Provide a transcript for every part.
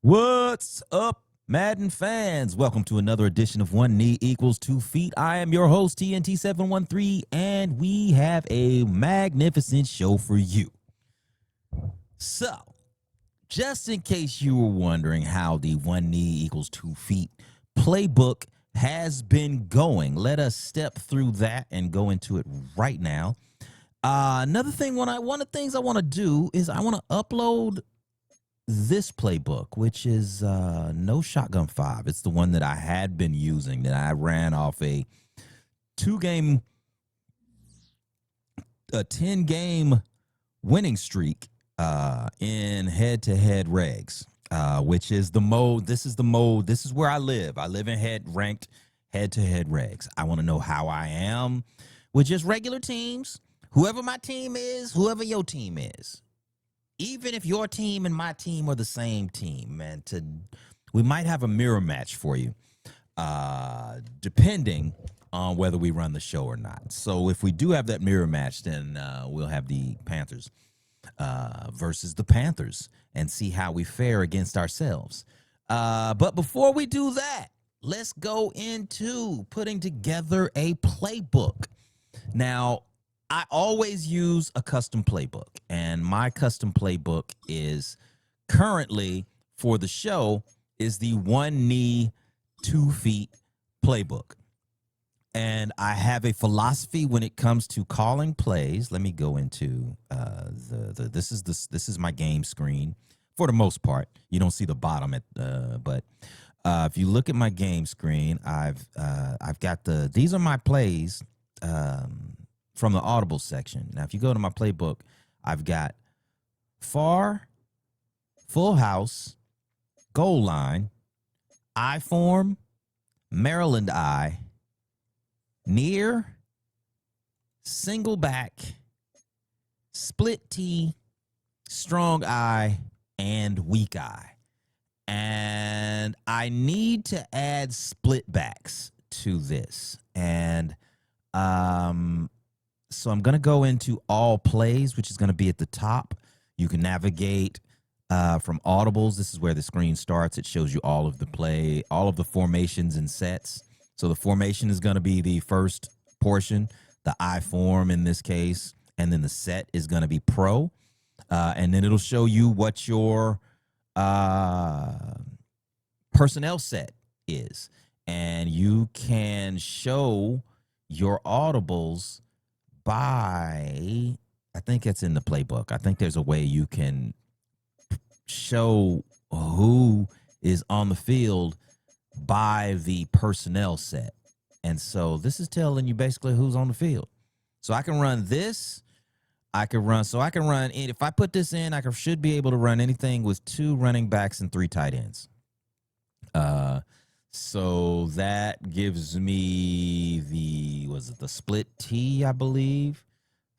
What's up, Madden fans? Welcome to another edition of One Knee Equals 2 Feet. I am your host, TNT713, and we have a magnificent show for you. So, just in case you were wondering how the One Knee Equals 2 Feet playbook has been going, let us step through that and go into it right now. Another thing, one of the things I want to do is I want to upload this playbook, which is No Shotgun 5. It's the one that I had been using that I ran off a 10-game winning streak in head-to-head regs, which is the mode. This is the mode. This is where I live. I live in ranked head-to-head regs. I want to know how I am with just regular teams. Whoever my team is, whoever your team is. Even if your team and my team are the same team, man, we might have a mirror match for you, depending on whether we run the show or not. So if we do have that mirror match, then we'll have the Panthers versus the Panthers and see how we fare against ourselves. But before we do that, let's go into putting together a playbook. Now, I always use a custom playbook, and my custom playbook is currently for the show is the 1 knee, 2 feet playbook. And I have a philosophy when it comes to calling plays. Let me go into this is my game screen for the most part. You don't see the bottom but if you look at my game screen, I've got these are my plays. From the audible section. Now, if you go to my playbook, I've got far, full house, goal line, I form, Maryland I, near, single back, split T, strong I, and weak I. And I need to add split backs to this. And so I'm going to go into all plays, which is going to be at the top. You can navigate from audibles. This is where the screen starts. It shows you all of the formations and sets. So the formation is going to be the first portion, the I form in this case, and then the set is going to be pro. And then it'll show you what your personnel set is. And you can show your audibles by, I think it's in the playbook. I think there's a way you can show who is on the field by the personnel set. And so this is telling you basically who's on the field. So I can run this. If I put this in, should be able to run anything with 2 running backs and 3 tight ends. So that gives me the split T, I believe.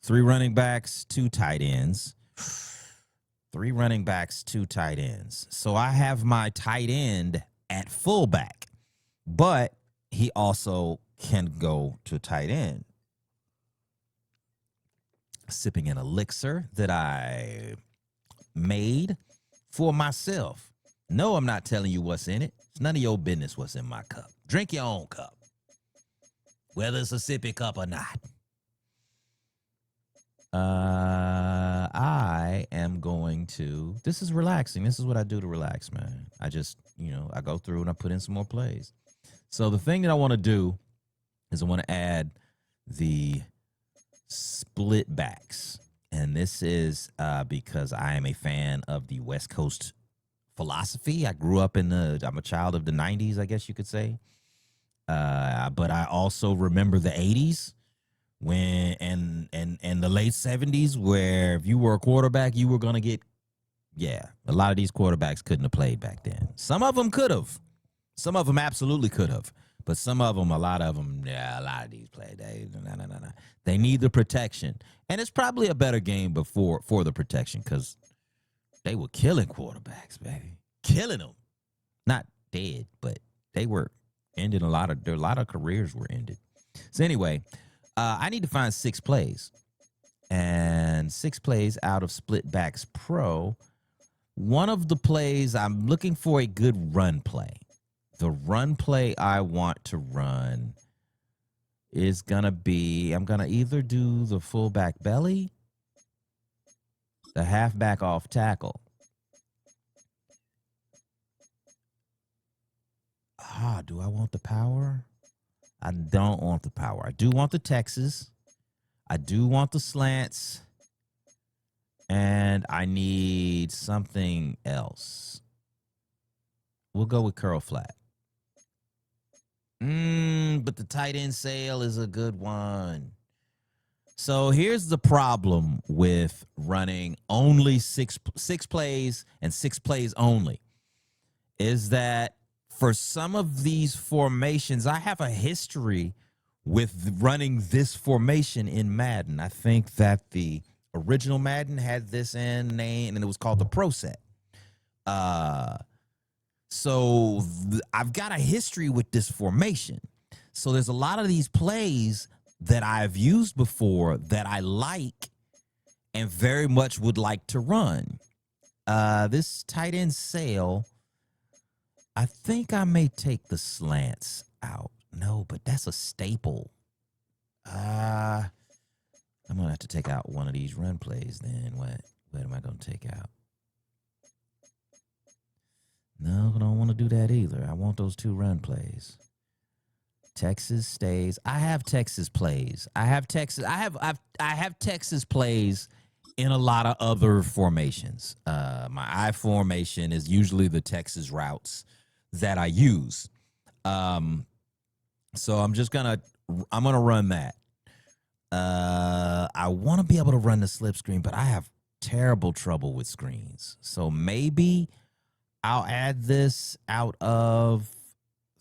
3 running backs, 2 tight ends. 3 running backs, 2 tight ends. So I have my tight end at fullback, but he also can go to tight end. Sipping an elixir that I made for myself. No, I'm not telling you what's in it. It's none of your business what's in my cup. Drink your own cup, whether it's a sippy cup or not. I am going to, this is relaxing. This is what I do to relax, man. I just, I go through and I put in some more plays. So the thing that I want to do is I want to add the split backs. And this is because I am a fan of the West Coast philosophy. I grew up I'm a child of the 90s, I guess you could say. But I also remember the 80s and the late 70s, where if you were a quarterback, you were going to get, a lot of these quarterbacks couldn't have played back then. Some of them could have. Some of them absolutely could have. But a lot of these play. They need the protection. And it's probably a better game for the protection, because they were killing quarterbacks, baby. Killing them. Not dead, but they were ending a lot of careers were ended. So anyway, I need to find 6 plays. And 6 plays out of Split Backs Pro One of the plays, I'm looking for a good run play. The run play I want to run is going to be, I'm going to either do the fullback belly, the halfback off tackle. Do I want the power? I don't want the power. I do want the Texas. I do want the slants. And I need something else. We'll go with curl flat. But the tight end sail is a good one. So here's the problem with running only six plays and 6 plays only, is that for some of these formations, I have a history with running this formation in Madden. I think that the original Madden had this in name, and it was called the Pro Set. So I've got a history with this formation. So there's a lot of these plays that I've used before that I like and very much would like to run. This tight end sail, I think I may take the slants out. No, but that's a staple. I'm going to have to take out one of these run plays then. What am I going to take out? No, I don't want to do that either. I want those 2 run plays. Texas stays. I have Texas plays. I have Texas plays in a lot of other formations. My I formation is usually the Texas routes that I use. So I'm gonna run that. I want to be able to run the slip screen, but I have terrible trouble with screens. So maybe I'll add this out of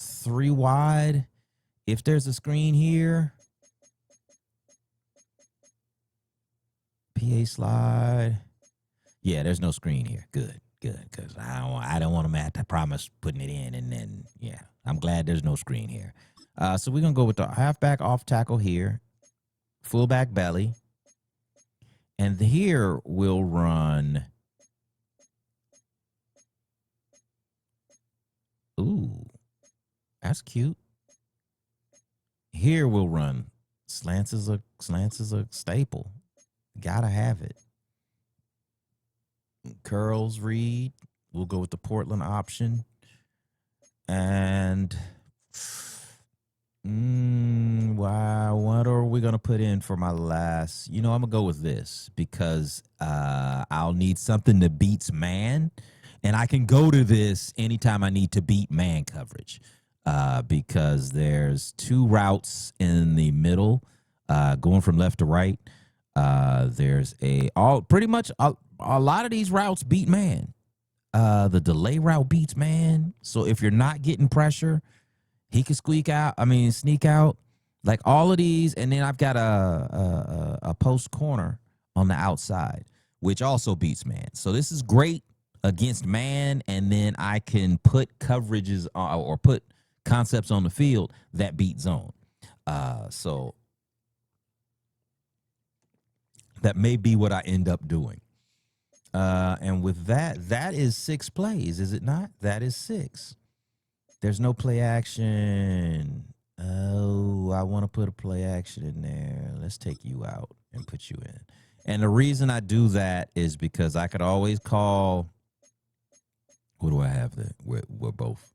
3 wide. If there's a screen here, PA slide. Yeah, there's no screen here. Good. Because I don't want to have to promise putting it in, and then I'm glad there's no screen here. So we're gonna go with the halfback off tackle here, fullback belly, and here we'll run. Ooh, that's cute. Here we'll run slants is a staple. Gotta have it. Curls read. We'll go with the Portland option. And wow, what are we gonna put in for my last? I'm gonna go with this because I'll need something that beats man, and I can go to this anytime I need to beat man coverage. Because there's 2 routes in the middle, going from left to right. There's pretty much a lot of these routes beat man. The delay route beats man. So if you're not getting pressure, he can sneak out. Like all of these, and then I've got a post corner on the outside, which also beats man. So this is great against man, and then I can put coverages or put concepts on the field that beat zone. So that may be what I end up doing. And with that is 6 plays, is it not? That is 6. There's no play action. Oh, I want to put a play action in there. Let's take you out and put you in. And the reason I do that is because I could always call. What do I have there? We're both.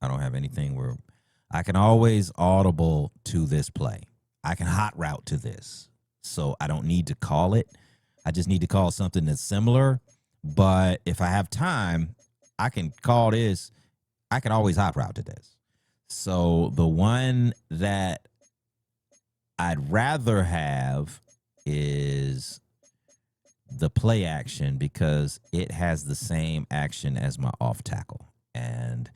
I don't have anything where I can always audible to this play. I can hot route to this. So I don't need to call it. I just need to call something that's similar. But if I have time, I can call this. I can always hot route to this. So the one that I'd rather have is the play action because it has the same action as my off tackle. And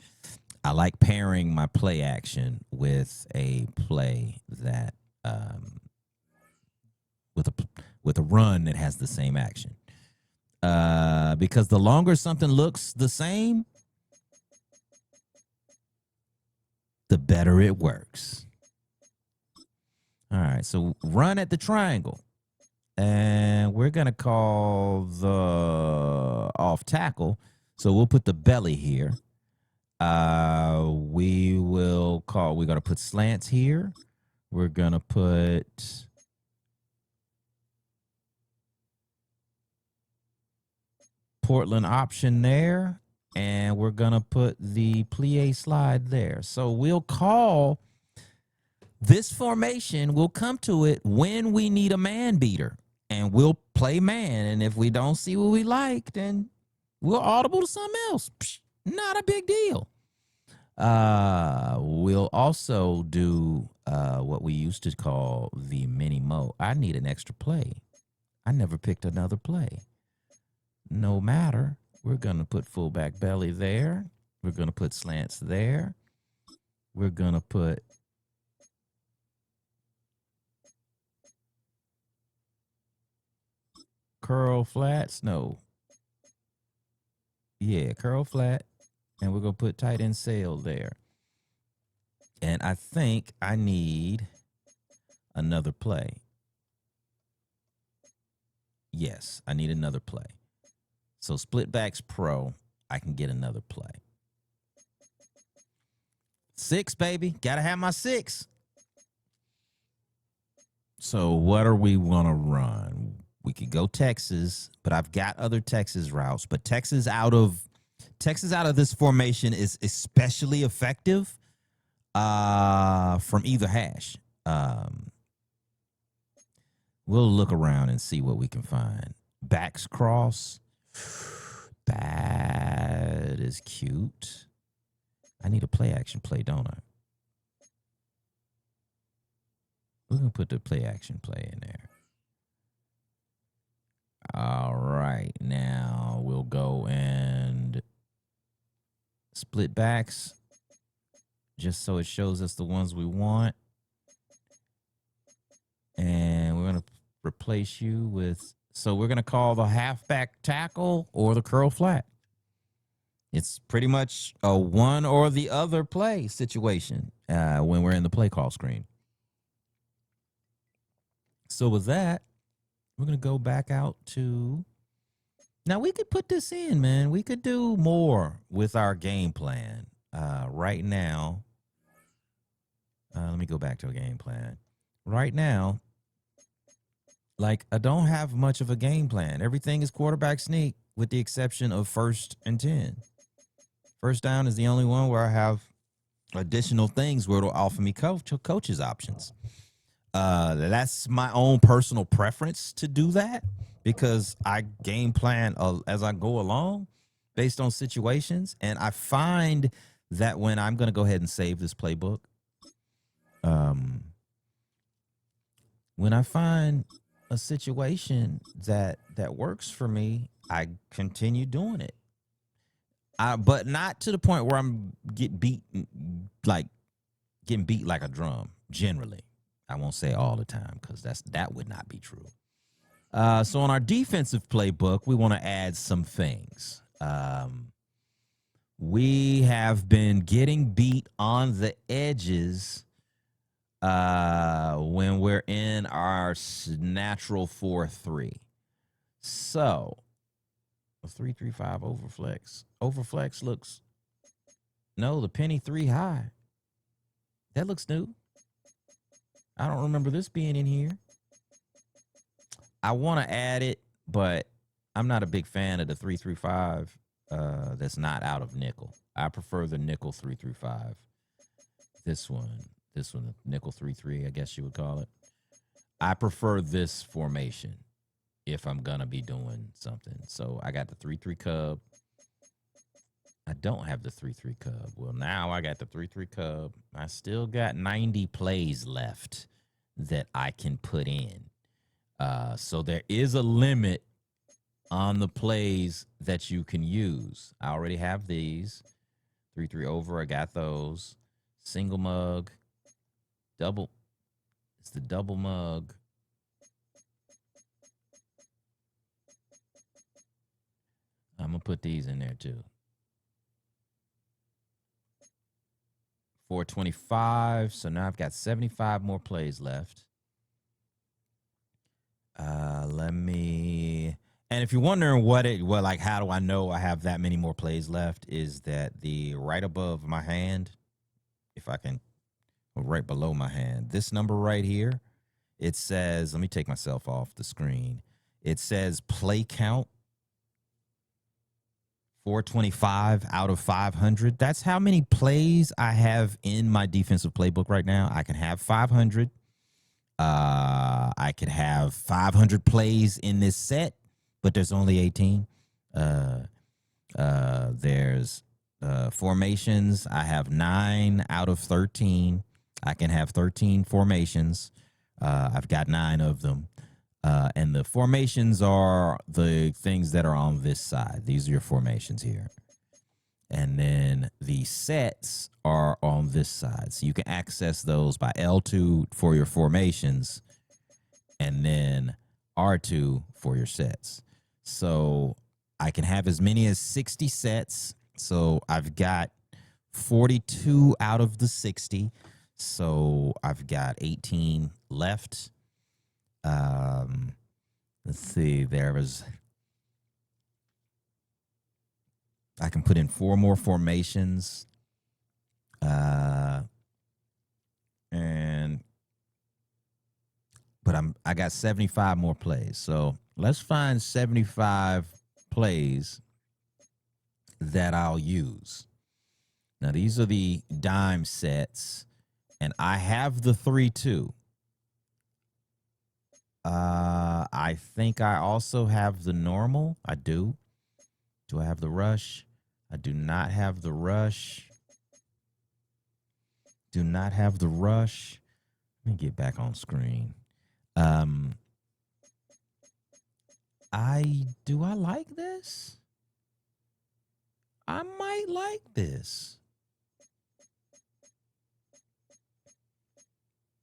I like pairing my play action with a play that with a run that has the same action. Because the longer something looks the same, the better it works. All right, so run at the triangle. And we're going to call the off tackle. So we'll put the belly here. We're going to put slants here. We're going to put Portland option there. And we're going to put the plie slide there. So we'll call this formation. We'll come to it when we need a man beater. And we'll play man. And if we don't see what we like, then we'll audible to something else. Psh, not a big deal. We'll also do what we used to call the mini mo. I need an extra play. I never picked another play. No matter. We're going to put fullback belly there. We're going to put slants there. We're going to put curl flats. No. Yeah, curl flat. And we're going to put tight end sail there. And I think I need another play. Yes, I need another play. So split backs pro, I can get another play. 6, baby. Got to have my 6. So what are we going to run? We could go Texas, but I've got other Texas routes. But Texas out of this formation is especially effective from either hash. We'll look around and see what we can find. Backs cross. That is cute. I need a play action play, don't I? We're going to put the play action play in there. All right. Now we'll go and split backs just so it shows us the ones we want. And we're going to replace you with, so we're going to call the halfback tackle or the curl flat. It's pretty much a one or the other play situation when we're in the play call screen. So with that, we're going to go back out to, now we could put this in, man. We could do more with our game plan right now. Let me go back to a game plan. Right now, like, I don't have much of a game plan. Everything is quarterback sneak with the exception of 1st and 10. First down is the only one where I have additional things where it'll offer me coaches options. That's my own personal preference to do that because I game plan as I go along based on situations. And I find that when I'm going to go ahead and save this playbook, when I find a situation that works for me, I continue doing it. But not to the point where I'm getting beat like a drum. Generally, I won't say all the time because that would not be true. So on our defensive playbook, we want to add some things. We have been getting beat on the edges when we're in our natural 4-3. So a 3-3-5 overflex. Overflex looks, no, the penny 3 high. That looks new. I don't remember this being in here. I want to add it, but I'm not a big fan of the 3-3-5 that's not out of nickel. I prefer the nickel 3-3-5. This one, nickel 3-3, I guess you would call it. I prefer this formation if I'm going to be doing something. So I got the 3-3 cub. I don't have the 3-3 cub. Well, now I got the 3-3 cub. I still got 90 plays left that I can put in. So there is a limit on the plays that you can use. I already have these. 3-3 over, I got those. Single mug. Double. It's the double mug. I'm going to put these in there too. 425. So now I've got 75 more plays left. Let me. And if you're wondering like, how do I know I have that many more plays left? Is that the right above my hand? If I can, right below my hand, this number right here, it says, let me take myself off the screen. It says play count 425 out of 500. That's how many plays I have in my defensive playbook right now. I can have 500. I could have 500 plays in this set, but there's only 18. There's formations. I have 9 out of 13. I can have 13 formations. I've got 9 of them. And the formations are the things that are on this side. These are your formations here. And then the sets are on this side. So you can access those by L2 for your formations and then R2 for your sets. So I can have as many as 60 sets. So I've got 42 out of the 60. So I've got 18 left. Let's see, I can put in 4 more formations. But I got 75 more plays. So let's find 75 plays that I'll use. Now these are the dime sets, and I have the 3-2. I think I also have the normal. I do. Do I have the rush? I do not have the rush. Do not have the rush. Let me get back on screen. Do I like this? I might like this.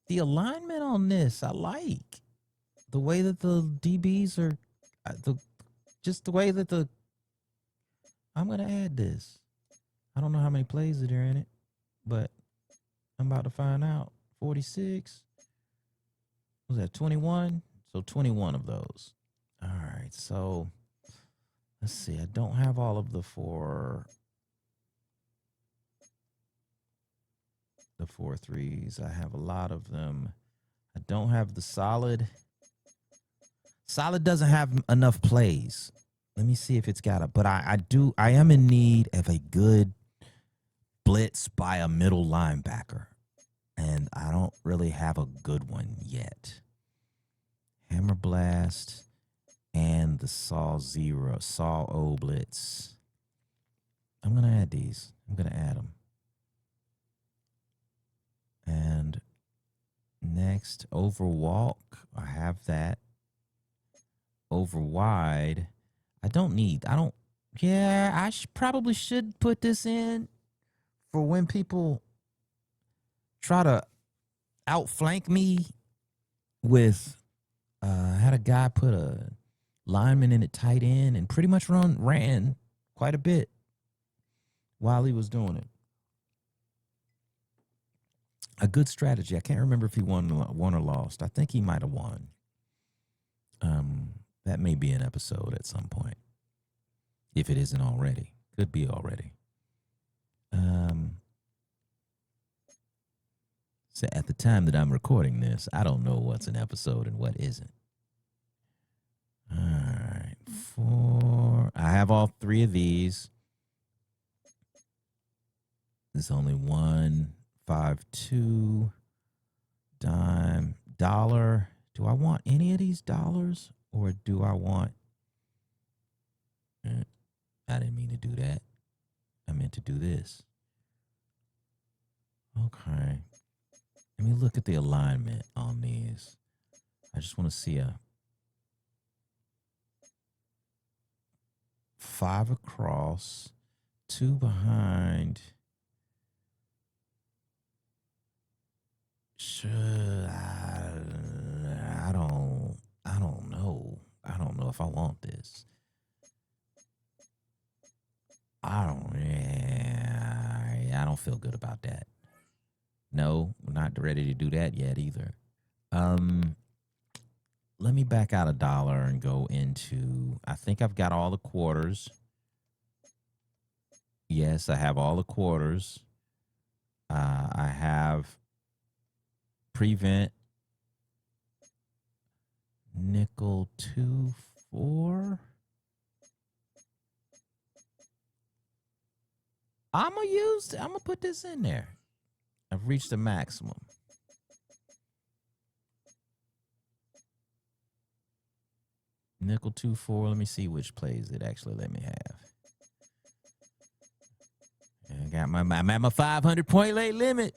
The alignment on this, I like. The way that the DBs are, just the way that I'm going to add this. I don't know how many plays are in it, but I'm about to find out. 46. Was that 21? So 21 of those. All right. So let's see. I don't have all of the 4-3s. I have a lot of them. I don't have the solid. Solid doesn't have enough plays. Let me see if it's got it. But I am in need of a good blitz by a middle linebacker. And I don't really have a good one yet. Hammer Blast and the Saw O blitz. I'm going to add these. I'm going to add them. And next, over walk. I have that. Over wide. I probably should put this in for when people try to outflank me with, I had a guy put a lineman in at tight end and pretty much ran quite a bit while he was doing it. A good strategy. I can't remember if he won or lost. I think he might have won. That may be an episode at some point, if it isn't already. Could be already. So at the time that I'm recording this, I don't know what's an episode and what isn't. All right, 4. I have all 3 of these. There's only 1, 5, 2, dime, dollar. Do I want any of these dollars, or do I want? I didn't mean to do that. I meant to do this. Okay. Let me look at the alignment on these. I just want to see a 5 across, 2 behind. I don't know. I don't know if I want this. I don't feel good about that. No, we're not ready to do that yet either. Let let me back out $1 and go into, I think I've got all the quarters. Yes, I have all the quarters. I have prevent, nickel 2-4. I'm gonna put this in there. I've reached the maximum. Nickel 2-4. Let me see which plays it actually let me have. I'm at my 500 point late limit.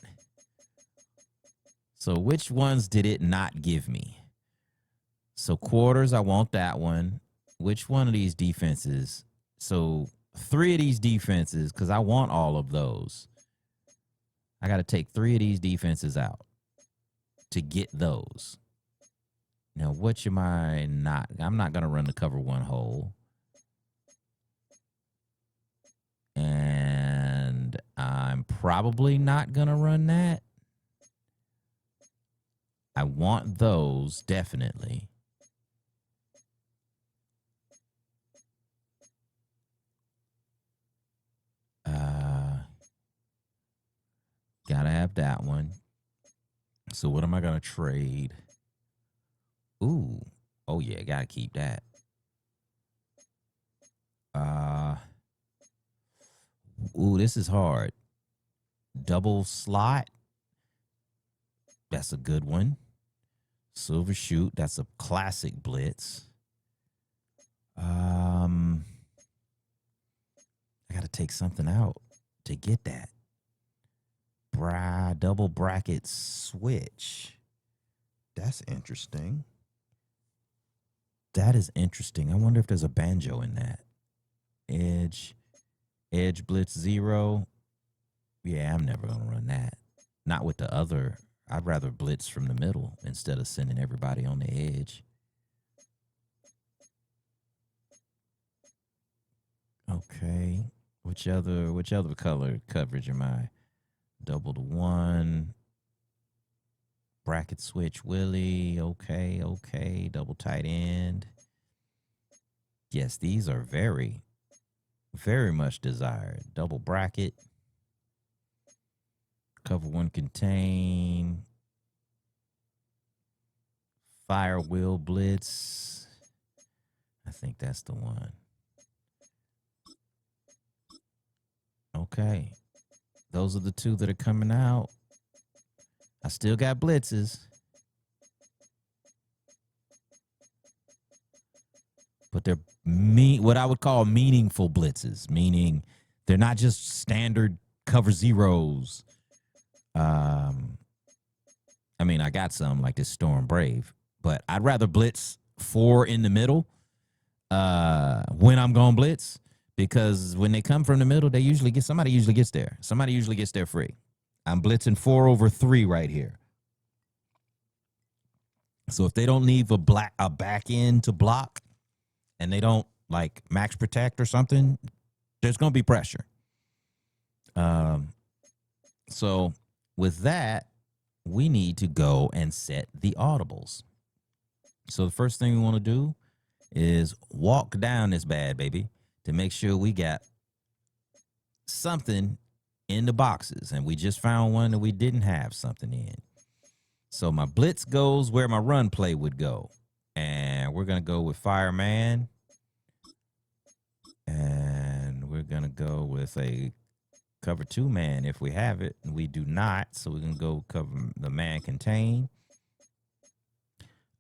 So which ones did it not give me? So quarters, I want that one. Which one of these defenses? So 3 of these defenses, because I want all of those. I got to take 3 of these defenses out to get those. Now, which am I not? I'm not going to run the cover 1 hole. And I'm probably not going to run that. I want those, definitely. Gotta have that one. So what am I going to trade? Ooh. Oh, yeah, gotta keep that. Ooh, this is hard. Double slot. That's a good one. Silver shoot. That's a classic blitz. I gotta take something out to get that. Double bracket switch. That's interesting. That is interesting. I wonder if there's a banjo in that. Edge blitz 0. Yeah, I'm never gonna run that. Not with the other. I'd rather blitz from the middle instead of sending everybody on the edge. Okay. Which other color coverage am I? Double to 1. Bracket switch Willie. Okay. Double tight end. Yes, these are very, very much desired. Double bracket. Cover 1 contain. Fire wheel blitz. I think that's the one. Okay. Those are the 2 that are coming out. I still got blitzes. But they're what I would call meaningful blitzes, meaning they're not just standard cover 0s. I mean, I got some like this Storm Brave, but I'd rather blitz 4 in the middle when I'm going blitz, because when they come from the middle, somebody usually gets there. Somebody usually gets there free. I'm blitzing 4 over 3 right here. So if they don't leave a back end to block and they don't like max protect or something, there's going to be pressure. So with that, we need to go and set the audibles. So the first thing we want to do is walk down this bad baby to make sure we got something in the boxes. And we just found one that we didn't have something in. So my blitz goes where my run play would go. And we're going to go with Fireman. And we're going to go with a cover 2 man if we have it. And we do not. So we're going to go cover the man contain.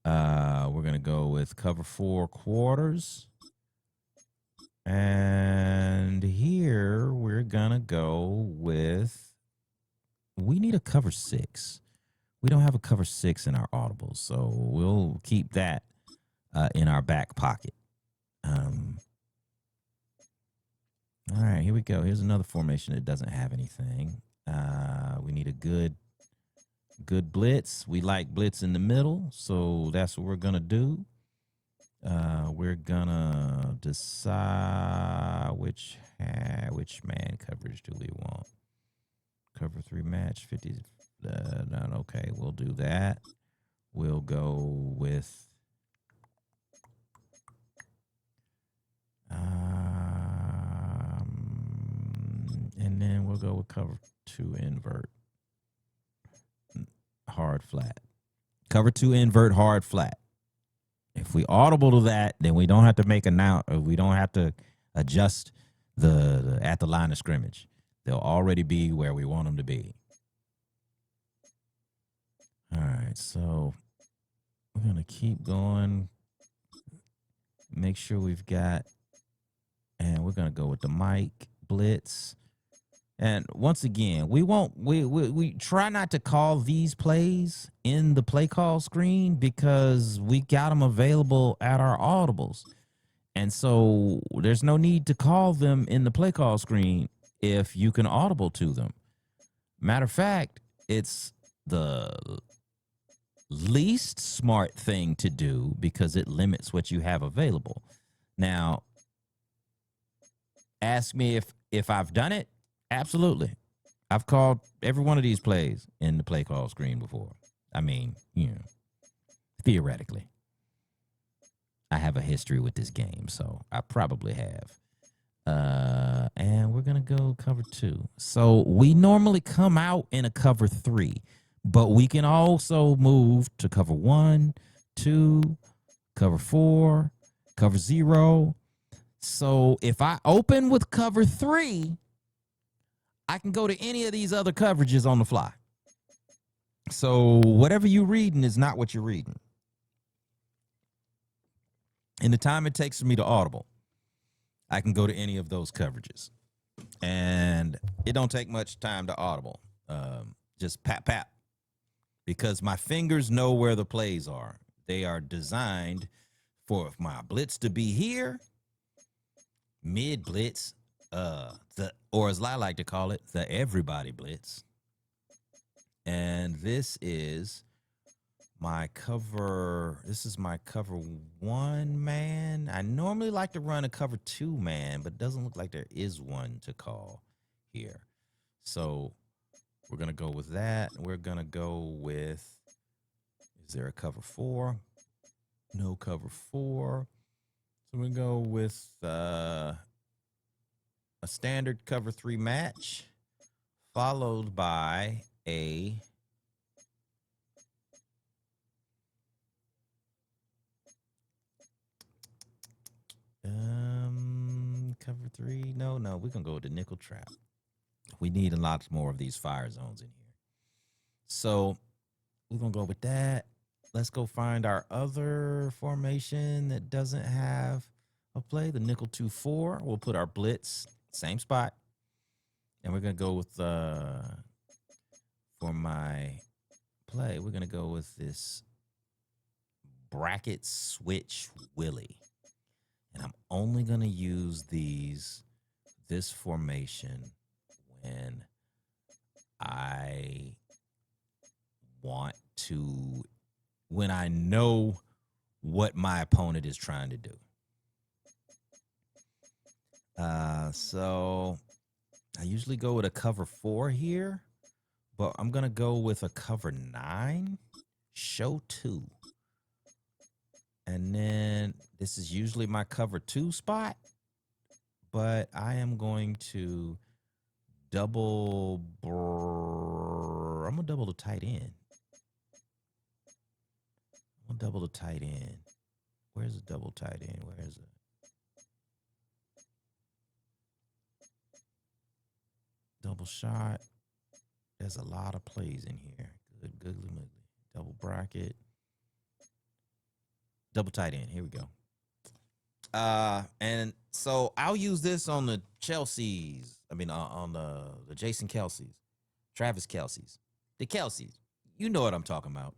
We're going to go with cover 4 quarters. And here we're going to go with, we need a cover 6. We don't have a cover 6 in our audibles, so we'll keep that in our back pocket. All right, here we go. Here's another formation that doesn't have anything. We need a good blitz. We like blitz in the middle, so that's what we're going to do. We're going to decide which man coverage do we want. Cover 3 match, 50. Okay, we'll do that. We'll go with And then we'll go with cover 2 invert hard flat. Cover 2 invert hard flat. If we audible to that, then we don't have to make a now, or we don't have to adjust the at the line of scrimmage. They'll already be where we want them to be. All right, so we're gonna keep going. Make sure we've got, and we're gonna go with the mic blitz. And once again, we try not to call these plays in the play call screen because we got them available at our audibles. And so there's no need to call them in the play call screen if you can audible to them. Matter of fact, it's the least smart thing to do because it limits what you have available. Now, ask me if I've done it. Absolutely. I've called every one of these plays in the play call screen before. I mean, theoretically. I have a history with this game, so I probably have. And we're going to go cover 2. So we normally come out in a cover 3, but we can also move to cover 1, 2, cover 4, cover 0. So if I open with cover 3, I can go to any of these other coverages on the fly. So whatever you're reading is not what you're reading. In the time it takes for me to audible, I can go to any of those coverages. And it don't take much time to audible. Just pat, pat. Because my fingers know where the plays are. They are designed for my blitz to be here, mid blitz, or as I like to call it, the everybody blitz. And this is my cover. This is my cover 1 man. I normally like to run a cover 2 man, but it doesn't look like there is one to call here. So we're going to go with that. We're going to go with, is there a cover 4? No cover 4. So we go with a standard cover 3 match, followed by a cover 3. No, we're gonna go with the nickel trap. We need a lot more of these fire zones in here. So we're gonna go with that. Let's go find our other formation that doesn't have a play, the nickel 2-4. We'll put our blitz, same spot. And we're gonna go with for my play, we're gonna go with this bracket switch Willie. And I'm only gonna use this formation when I know what my opponent is trying to do. So I usually go with a cover 4 here, but I'm going to go with a cover 9, show 2. And then this is usually my cover 2 spot, but I am going to I'm going to double the tight end. Double the tight end. Where's the double tight end? Where is it? Double shot. There's a lot of plays in here. Good, goodly moogly. Double bracket. Double tight end. Here we go. And so I'll use this on the Chelseas. I mean, on the Jason Kelce's, Travis Kelce's, the Kelce's. You know what I'm talking about.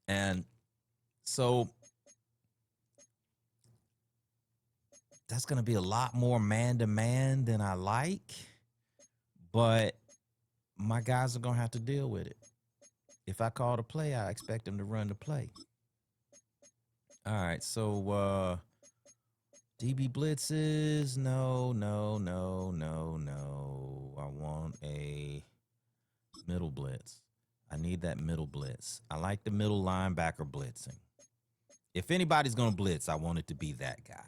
And so that's going to be a lot more man-to-man than I like, but my guys are going to have to deal with it. If I call the play, I expect them to run the play. All right, so DB blitzes, no. I want a middle blitz. I need that middle blitz. I like the middle linebacker blitzing. If anybody's going to blitz, I want it to be that guy.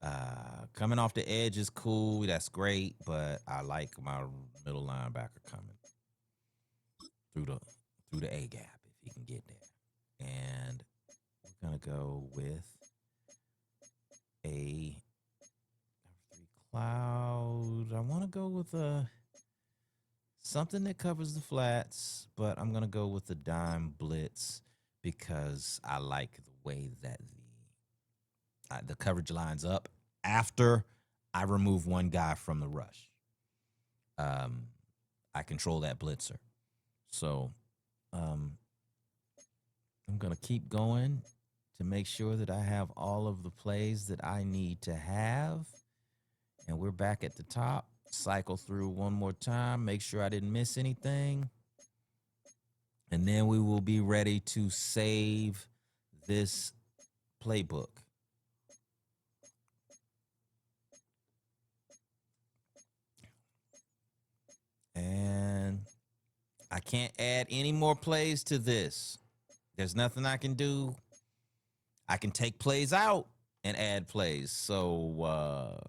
Coming off the edge is cool. That's great, but I like my middle linebacker coming through the A gap if he can get there. And we're gonna go with a three cloud. I want to go with a something that covers the flats, but I'm gonna go with the dime blitz because I like the way that the coverage lines up after I remove one guy from the rush. Um, I control that blitzer. So I'm going to keep going to make sure that I have all of the plays that I need to have. And we're back at the top. Cycle through one more time, make sure I didn't miss anything. And then we will be ready to save this playbook. And I can't add any more plays to this. There's nothing I can do. I can take plays out and add plays. So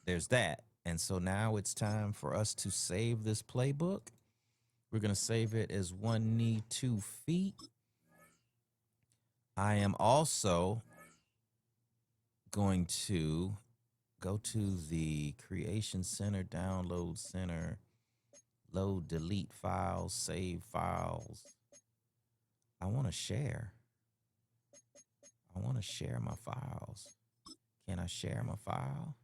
there's that. And so now it's time for us to save this playbook. We're going to save it as 1 knee, 2 feet. I am also going to go to the Creation Center, Download Center, load, delete files, save files. I want to share. I want to share my files. Can I share my file?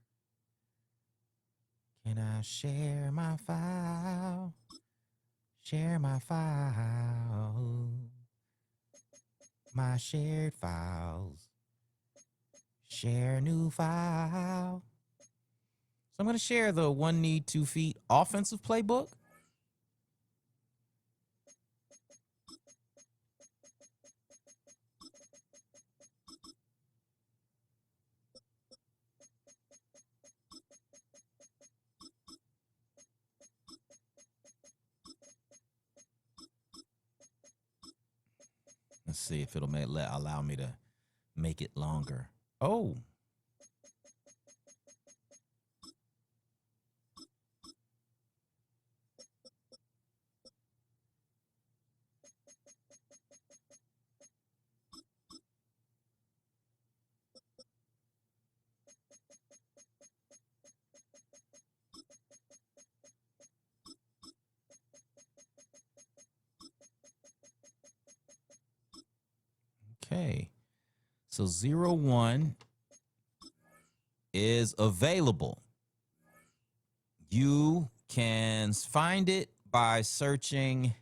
Can I share my file? Share my file. My shared files. Share new file. So I'm going to share the 1 knee, 2 feet offensive playbook. Let's see if it'll allow me to make it longer. Oh. Okay. So 01 is available. You can find it by searching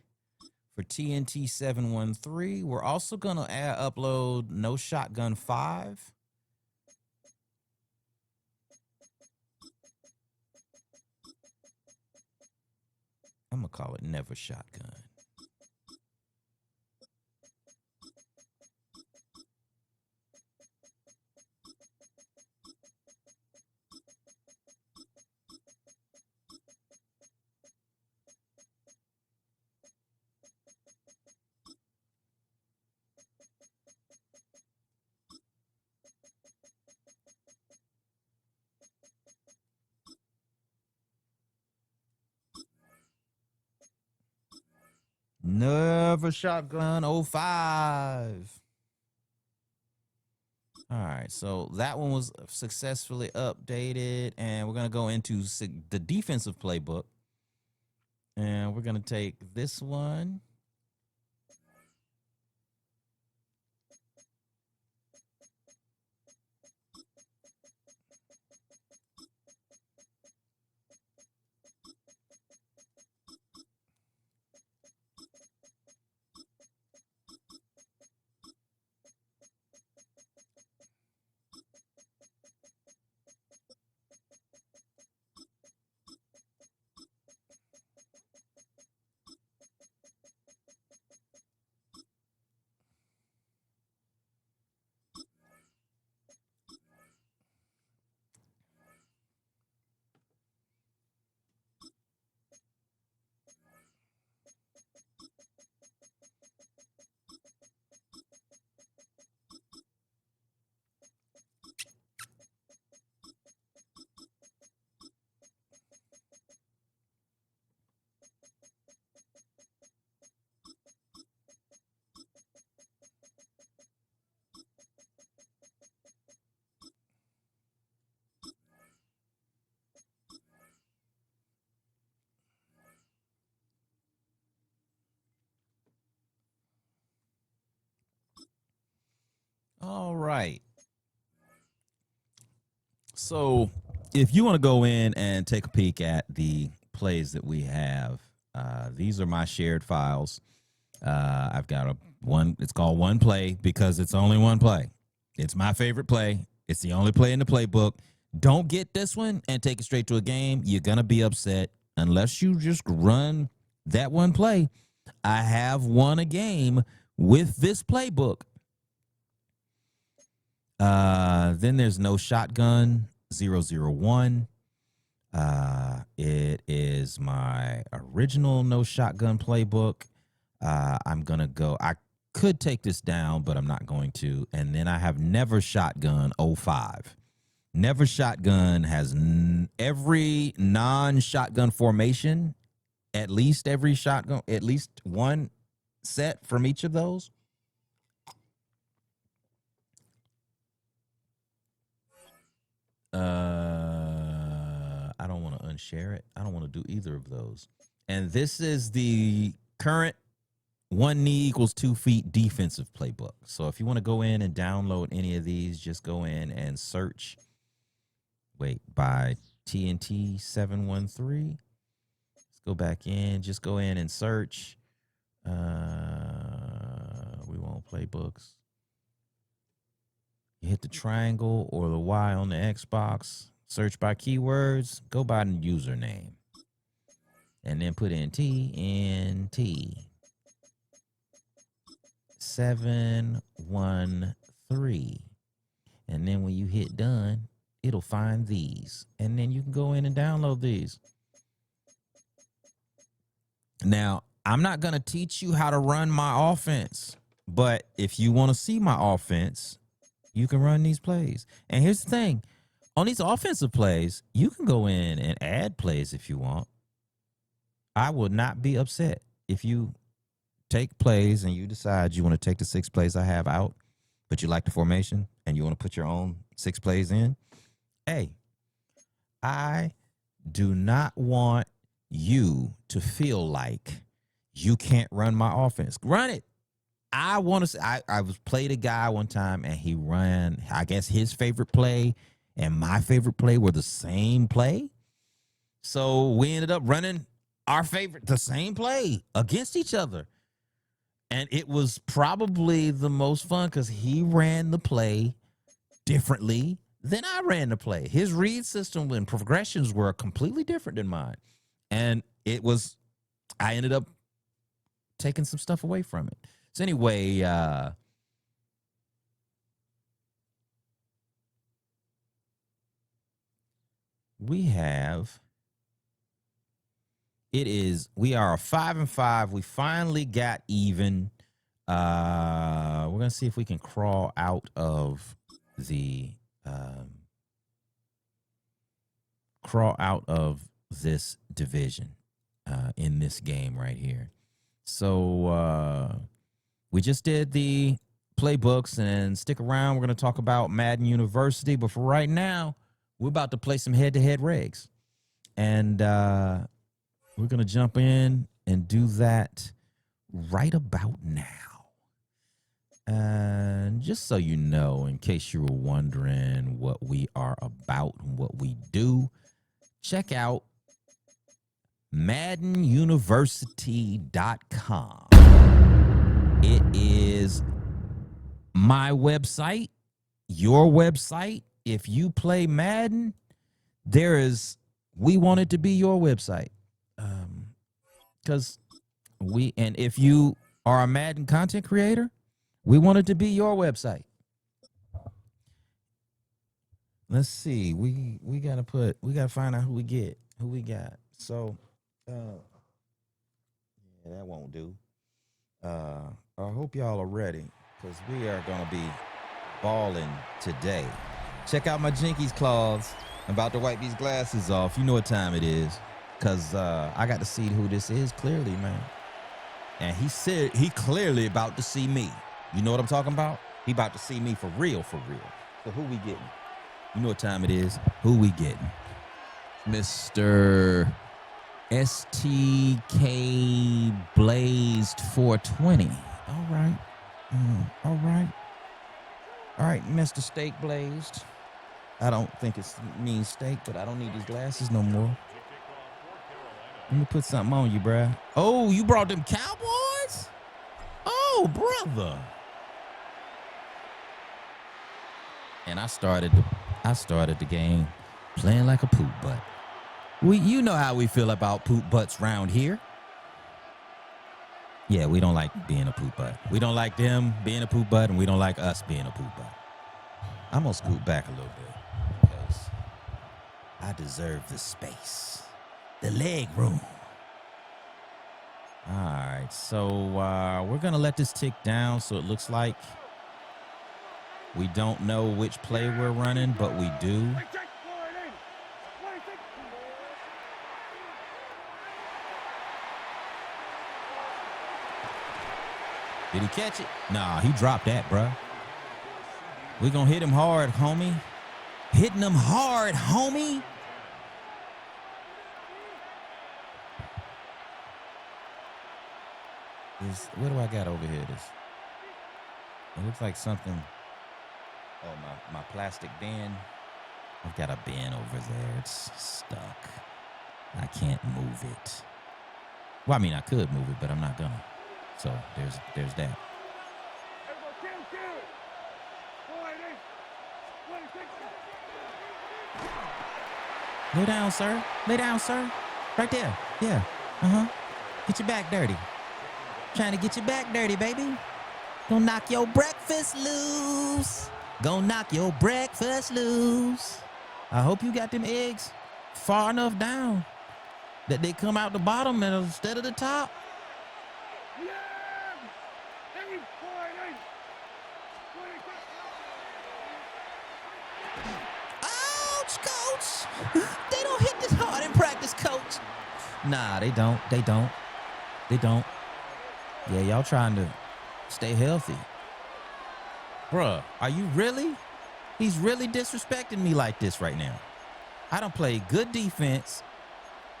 for TNT 713. We're also going to upload No Shotgun 5. I'm going to call it Never Shotgun. Never Shotgun 05. All right, so that one was successfully updated, and we're going to go into the defensive playbook. And we're going to take this one. All right. So if you want to go in and take a peek at the plays that we have, these are my shared files. I've got one. It's called One Play because it's only one play. It's my favorite play. It's the only play in the playbook. Don't get this one and take it straight to a game. You're going to be upset unless you just run that one play. I have won a game with this playbook. Then there's No Shotgun 001. It is my original No Shotgun playbook. I'm going to go. I could take this down, but I'm not going to. And then I have Never Shotgun 05. Never Shotgun has every non-shotgun formation, at least every shotgun, at least one set from each of those. I don't want to unshare it. I don't want to do either of those. And this is the current 1 knee equals 2 feet defensive playbook. So if you want to go in and download any of these, just go in and search. Wait, by TNT 713. Let's go back in. Just go in and search. We want playbooks. You hit the triangle or the Y on the Xbox. Search by keywords. Go by the username. And then put in TNT 713. And then when you hit done, it'll find these. And then you can go in and download these. Now, I'm not going to teach you how to run my offense. But if you want to see my offense, you can run these plays. And here's the thing. On these offensive plays, you can go in and add plays if you want. I will not be upset if you take plays and you decide you want to take the 6 plays I have out, but you like the formation and you want to put your own 6 plays in. Hey, I do not want you to feel like you can't run my offense. Run it. I want to say, I was played a guy one time and he ran, I guess his favorite play and my favorite play were the same play. So we ended up running the same play against each other. And it was probably the most fun because he ran the play differently than I ran the play. His read system and progressions were completely different than mine. And I ended up taking some stuff away from it. So anyway, we are a 5-5. We finally got even. We're gonna see if we can crawl out of this division in this game right here. So we just did the playbooks, and stick around. We're gonna talk about Madden University, but for right now, we're about to play some head-to-head regs, and we're going to jump in and do that right about now. And just so you know, in case you were wondering what we are about and what we do, check out MaddenUniversity.com. It is my website, your website. If you play Madden, we want it to be your website. Because if you are a Madden content creator, we want it to be your website. Let's see. We gotta find out who we got. So yeah, that won't do. I hope y'all are ready, because we are gonna be balling today. Check out my Jinkies claws. I'm about to wipe these glasses off. You know what time it is. Because I got to see who this is clearly, man. And he said he clearly about to see me. You know what I'm talking about? He about to see me for real, for real. So who we getting? You know what time it is. Who we getting? Mr. STK Blazed 420. All right. All right. All right, Mr. Steak Blazed. I don't think it means steak, but I don't need these glasses no more. Let me put something on you, bruh. Oh, you brought them Cowboys? Oh, brother. And I started the game playing like a poop butt. You know how we feel about poop butts around here. Yeah, we don't like being a poop butt. We don't like them being a poop butt, and we don't like us being a poop butt. I'm going to scoot back a little bit because I deserve the space, the leg room. All right, so we're going to let this tick down so it looks like we don't know which play we're running, but we do. Did he catch it? Nah, he dropped that, bruh. We're going to hit him hard, homie. Hitting him hard, homie. What do I got over here? It looks like something. Oh, my plastic bin. I've got a bin over there. It's stuck. I can't move it. Well, I mean, I could move it, but I'm not gonna. So there's that. Lay down, sir. Lay down, sir. Right there. Yeah. Get your back dirty. Trying to get your back dirty, baby. Gonna knock your breakfast loose. Gonna knock your breakfast loose. I hope you got them eggs far enough down that they come out the bottom instead of the top. Ouch, coach. They don't hit this hard in practice, coach. Nah, they don't. They don't. Yeah, y'all trying to stay healthy. Bruh, are you really? He's really disrespecting me like this right now. I don't play good defense.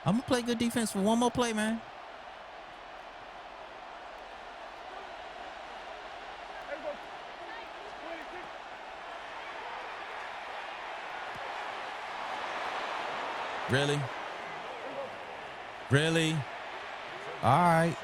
I'm going to play good defense for one more play, man. Really? Really? All right.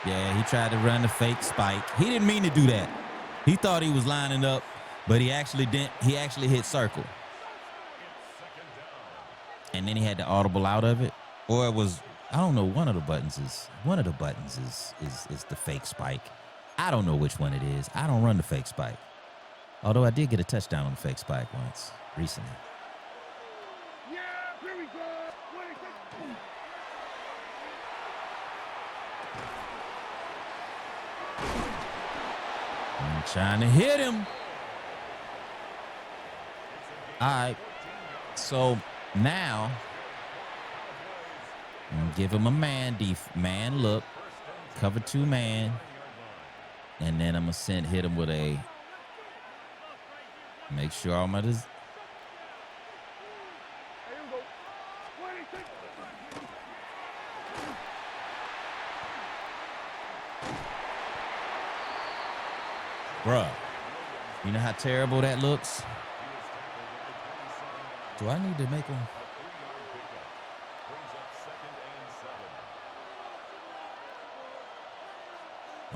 Yeah, he tried to run the fake spike. He didn't mean to do that. He thought he was lining up, but he actually didn't. He actually hit circle. And then he had to audible out of it. Or it was, I don't know, one of the buttons is the fake spike. I don't know which one it is. I don't run the fake spike. Although I did get a touchdown on the fake spike once recently. I'm trying to hit him. All right. So now, give him a man look, cover 2 man, and then I'm gonna hit him with a. Make sure I'm at his. Bruh, you know how terrible that looks? Do I need to make him?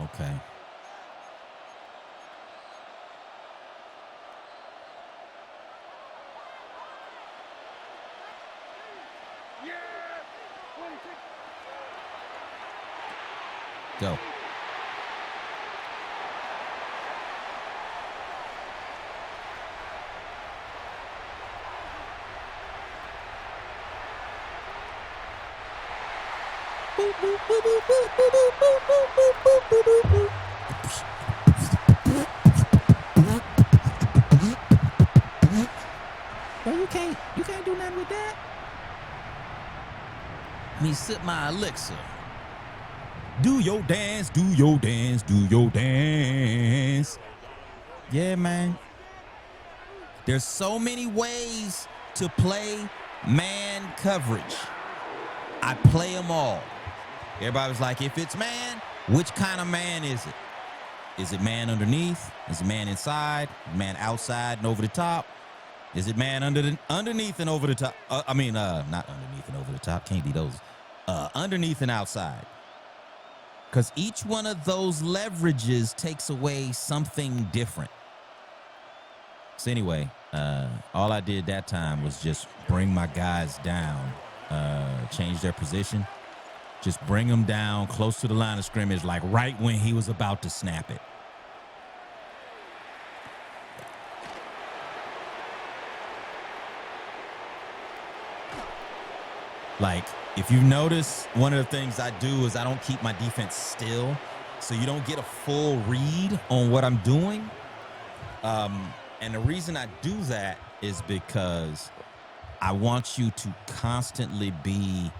Okay. Go. Well, you can't do nothing with that. Me sip my elixir. Do your dance, do your dance, do your dance. Yeah, man. There's so many ways to play man coverage. I play them all. Everybody was like, if it's man, which kind of man is it? Is it man underneath? Is it man inside? Man outside and over the top? Is it man underneath and over the top? Not underneath and over the top. Can't be those. Underneath and outside. Because each one of those leverages takes away something different. So anyway, all I did that time was just bring my guys down, change their position. Just bring them down close to the line of scrimmage, like right when he was about to snap it. Like, if you notice, one of the things I do is I don't keep my defense still, so you don't get a full read on what I'm doing. And the reason I do that is because I want you to constantly be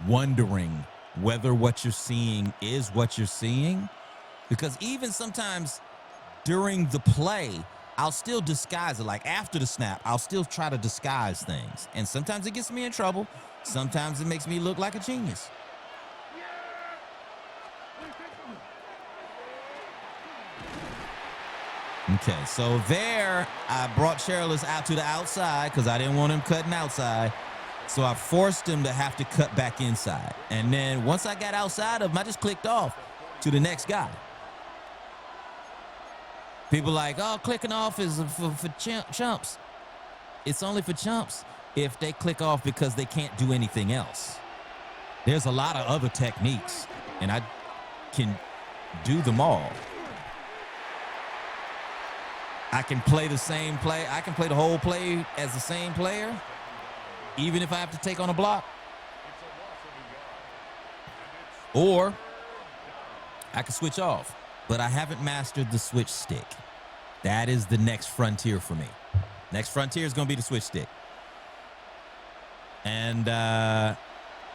wondering whether what you're seeing is what you're seeing. Because even sometimes during the play, I'll still disguise it. Like after the snap, I'll still try to disguise things. And sometimes it gets me in trouble. Sometimes it makes me look like a genius. Okay, so there I brought Cherilus out to the outside because I didn't want him cutting outside. So I forced him to have to cut back inside. And then once I got outside of him, I just clicked off to the next guy. People like, oh, clicking off is for chumps. It's only for chumps if they click off because they can't do anything else. There's a lot of other techniques, and I can do them all. I can play the same play. I can play the whole play as the same player, even if I have to take on a block. Or I can switch off, but I haven't mastered the switch stick. That is the next frontier for me. Next frontier is going to be the switch stick. And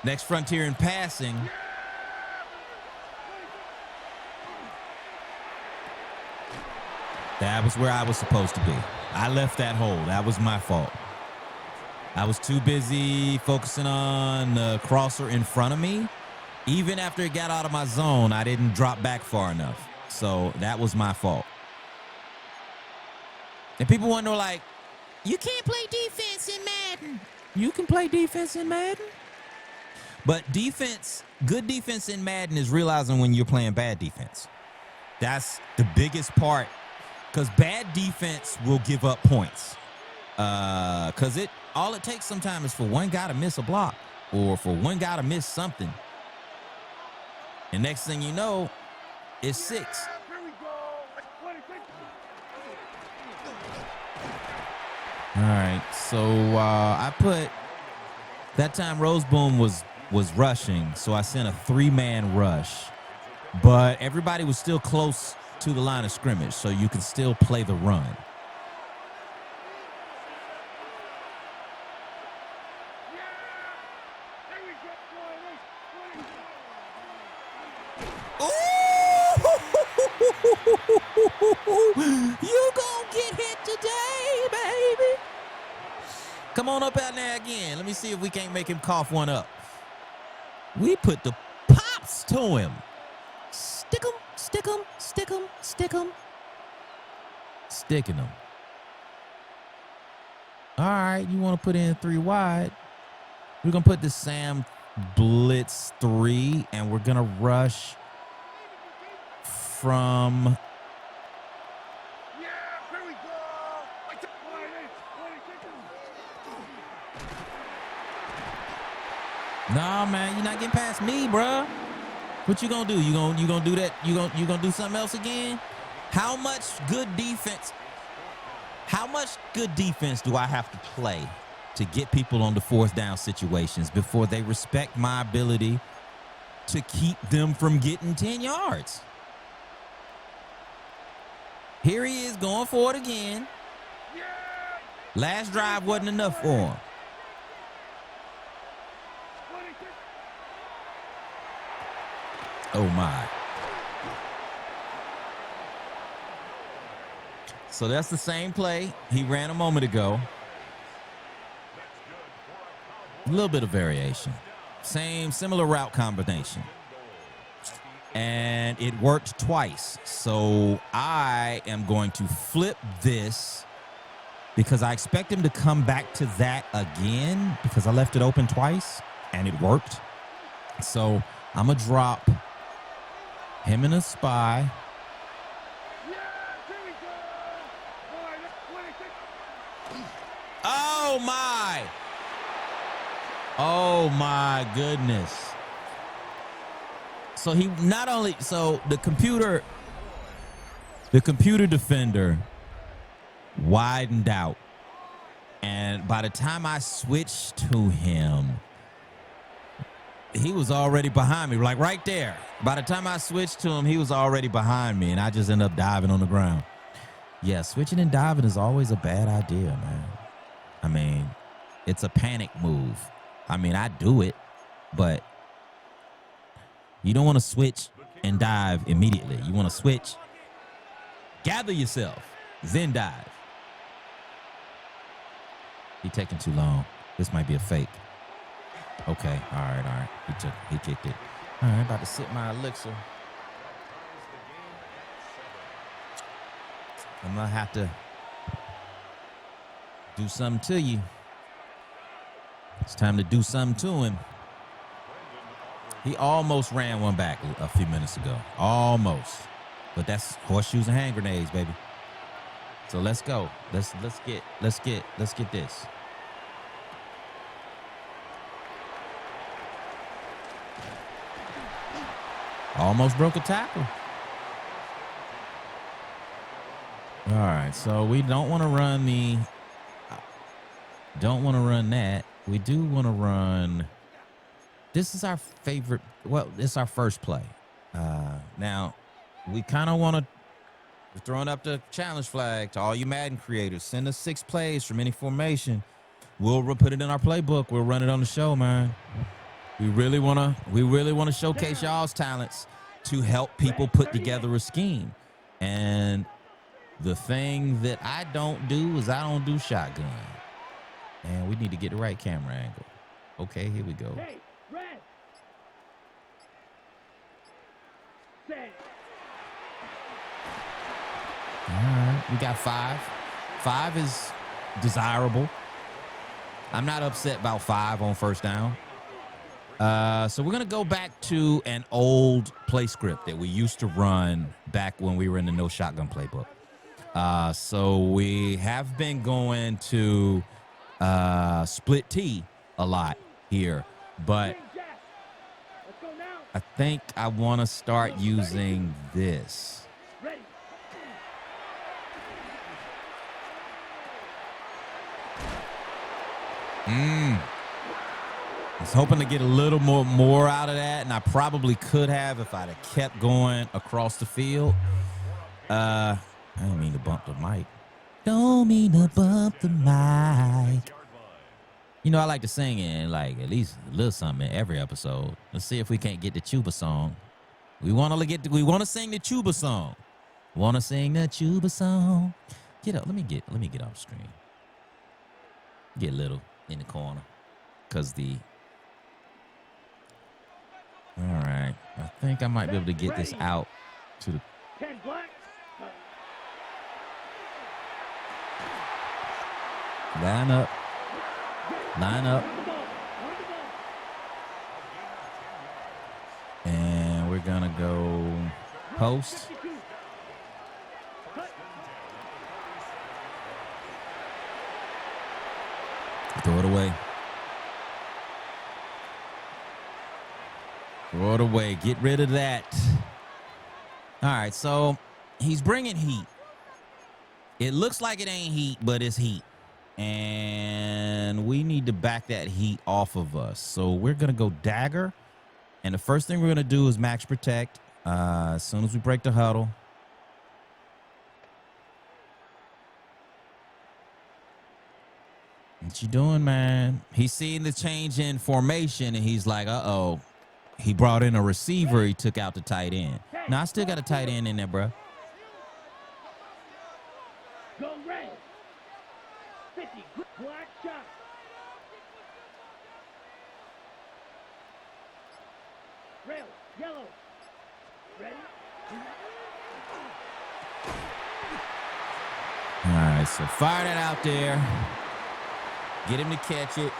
next frontier in passing, that was where I was supposed to be. I left that hole. That was my fault. I was too busy focusing on the crosser in front of me. Even after it got out of my zone, I didn't drop back far enough. So that was my fault. And people wonder, like, you can't play defense in Madden. You can play defense in Madden. But defense, good defense in Madden is realizing when you're playing bad defense. That's the biggest part. Because bad defense will give up points. Because all it takes sometimes is for one guy to miss a block or for one guy to miss something. And next thing you know, it's 6. All right, so I put that time Roseboom was rushing, so I sent a 3-man rush, but everybody was still close to the line of scrimmage, so you can still play the run. You gonna get hit today, baby. Come on up out there again. Let me see if we can't make him cough one up. We put the pops to him. Stick him, stick him, stick him, stick him. Sticking him. All right, you want to put in 3 wide. We're going to put the Sam Blitz 3, and we're going to rush from... Nah, man, you're not getting past me, bruh. What you gonna do? You gonna do that? You gonna do something else again? How much good defense do I have to play to get people on the 4th down situations before they respect my ability to keep them from getting 10 yards? Here he is going for it again. Last drive wasn't enough for him. Oh, my. So that's the same play he ran a moment ago. A little bit of variation. similar route combination. And it worked twice. So I am going to flip this because I expect him to come back to that again because I left it open twice and it worked. So I'm going to drop him in a spy. Oh, my. Oh, my goodness. So he not only, so the computer defender widened out. And by the time I switched to him, he was already behind me, like right there. By the time I switched to him, he was already behind me, and I just ended up diving on the ground. Yeah, switching and diving is always a bad idea, man. I mean, it's a panic move. I mean, I do it, but you don't want to switch and dive immediately. You want to switch, gather yourself, then dive. He taking too long. This might be a fake. Okay, all right. He kicked it. All right, about to sip my elixir. I'm gonna have to do something to you. It's time to do something to him. He almost ran one back a few minutes ago. Almost. But that's horseshoes and hand grenades, baby. So let's go. Let's get this. Almost broke a tackle. All right, so we don't want to run that. We do want to run. This is our favorite. Well, it's our first play. Now, we kind of want to. We're throwing up the challenge flag to all you Madden creators. Send us 6 plays from any formation. We'll put it in our playbook. We'll run it on the show, man. We really want to showcase y'all's talents to help people put together a scheme. And the thing that I don't do is I don't do shotgun. And we need to get the right camera angle. Okay, here we go. All right, we got 5. 5 is desirable. I'm not upset about 5 on first down. So we're going to go back to an old play script that we used to run back when we were in the no shotgun playbook. So we have been going to split T a lot here, but I think I want to start using this. I was hoping to get a little more out of that, and I probably could have if I'd have kept going across the field. I didn't mean to bump the mic. Don't mean to bump the mic. You know, I like to sing in like at least a little something in every episode. Let's see if we can't get the tuba song. We want to sing the tuba song. Want to sing the tuba song? Get up. Let me get off screen. Get little in the corner, cause all right, I think I might be able to get this out to the. Line up. And we're going to go post. Throw it away. Throw it away. Get rid of that. All right, so he's bringing heat. It looks like it ain't heat, but it's heat. And we need to back that heat off of us. So we're going to go dagger. And the first thing we're going to do is max protect as soon as we break the huddle. What you doing, man? He's seeing the change in formation, and he's like, uh-oh. He brought in a receiver. He took out the tight end. Now, I still got a tight end in there, bro. Go red. 50 black shot. right, so fire that out there. Get him to catch it.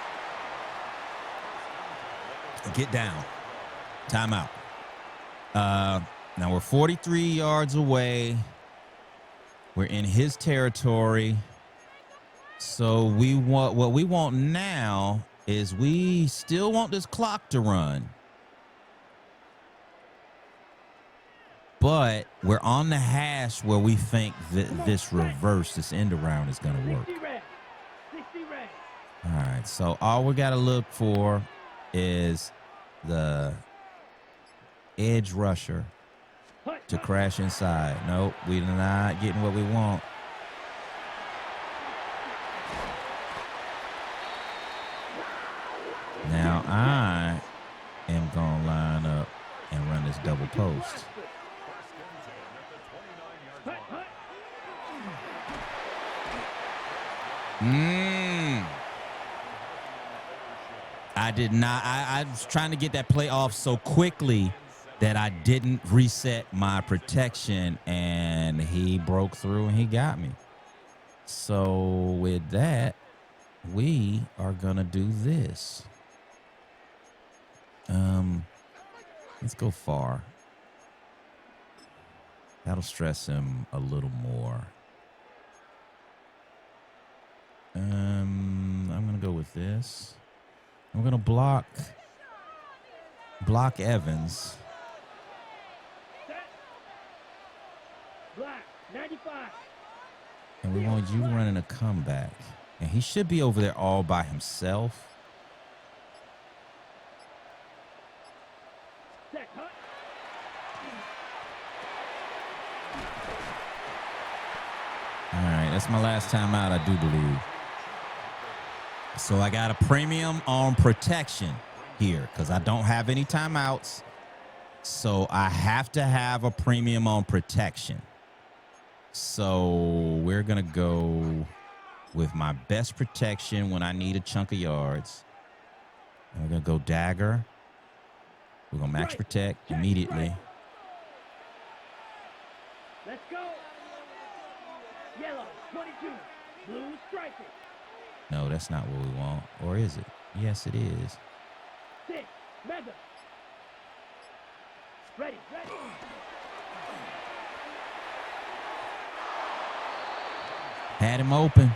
Get down. Timeout. Now we're 43 yards away. We're in his territory. So what we want now is we still want this clock to run. But we're on the hash where we think that this end around is going to work. All right, so all we got to look for is the edge rusher to crash inside. Nope, we're not getting what we want. Now I am going to line up and run this double post. I did not. I was trying to get that play off so quickly that I didn't reset my protection, and he broke through and he got me. So with that, we are going to do this. Let's go far. That'll stress him a little more. I'm going to go with this. I'm going to block Evans. Black, 95. And we want you running a comeback. And he should be over there all by himself. All right, that's my last time out, I do believe. So I got a premium on protection here because I don't have any timeouts. So I have to have a premium on protection. So we're going to go with my best protection when I need a chunk of yards. And we're going to go dagger. We're going to max protect immediately. Let's go. Yellow, 22. Blue, striping. No, that's not what we want. Or is it? Yes, it is. 6, Mega. Ready. Had him open.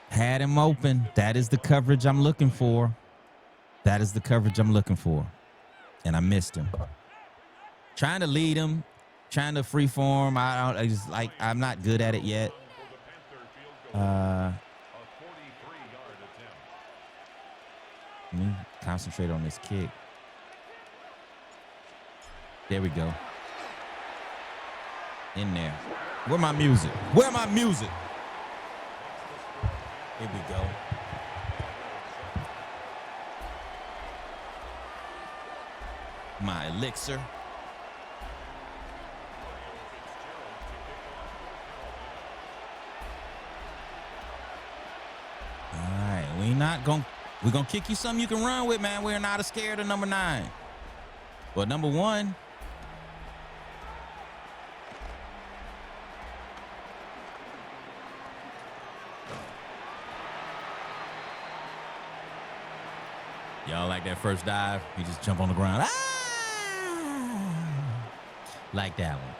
Had him open. That is the coverage I'm looking for. That is the coverage I'm looking for. And I missed him. Trying to lead him. Trying to freeform. I'm not good at it yet. Let me concentrate on this kick. There we go. In there. Where my music? Where my music? Here we go. My elixir. All right, we're gonna kick you something you can run with, man. We're not scared of number 9. But number 1. Y'all like that first dive? You just jump on the ground. Like that one.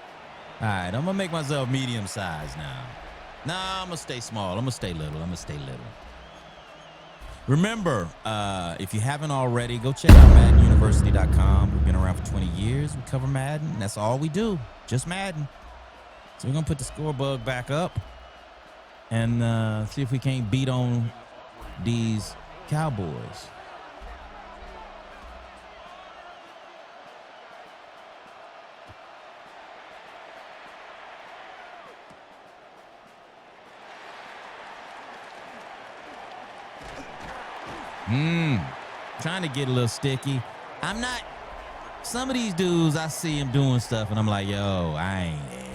All right, I'm going to make myself medium size now. Nah, I'm going to stay small. I'm going to stay little. Remember, if you haven't already, go check out MaddenUniversity.com. We've been around for 20 years. We cover Madden. That's all we do. Just Madden. So we're going to put the score bug back up and see if we can't beat on these Cowboys. Trying to get a little sticky. I'm not. Some of these dudes, I see them doing stuff, and I'm like, yo,